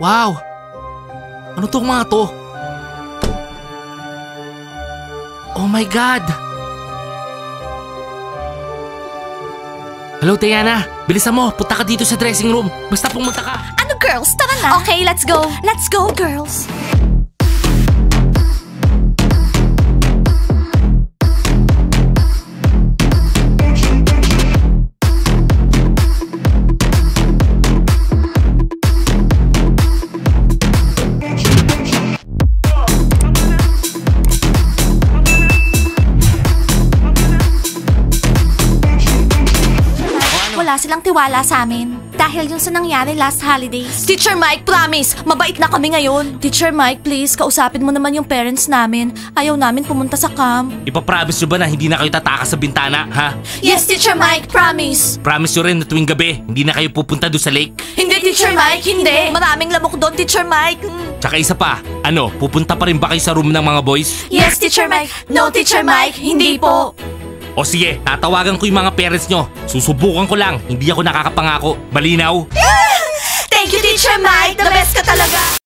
Wow! Ano tong mga to? Oh my God! Hello, Diana. Bilisan mo. Punta ka dito sa dressing room. Basta pumunta ka. Ano girls? Tara na. Okay, let's go. Let's go, girls. Wala silang tiwala sa amin. Dahil yung sa nangyari last holidays. Teacher Mike, promise, mabait na kami ngayon. Teacher Mike, please, kausapin mo naman yung parents namin. Ayaw namin pumunta sa camp. Ipapromise nyo ba na hindi na kayo tatakas sa bintana, ha? Yes, Teacher Mike, promise. Promise nyo rin na tuwing gabi, hindi na kayo pupunta doon sa lake. Hindi, Teacher Mike, hindi. Maraming lamok doon, Teacher Mike. Tsaka isa pa, pupunta pa rin ba kayo sa room ng mga boys? Yes, Teacher Mike. No, Teacher Mike, hindi po. O sige, tatawagan ko yung mga parents nyo. Susubukan ko lang, hindi ako nakakapangako. Malinaw? Thank you, Teacher Mike. The best ka talaga.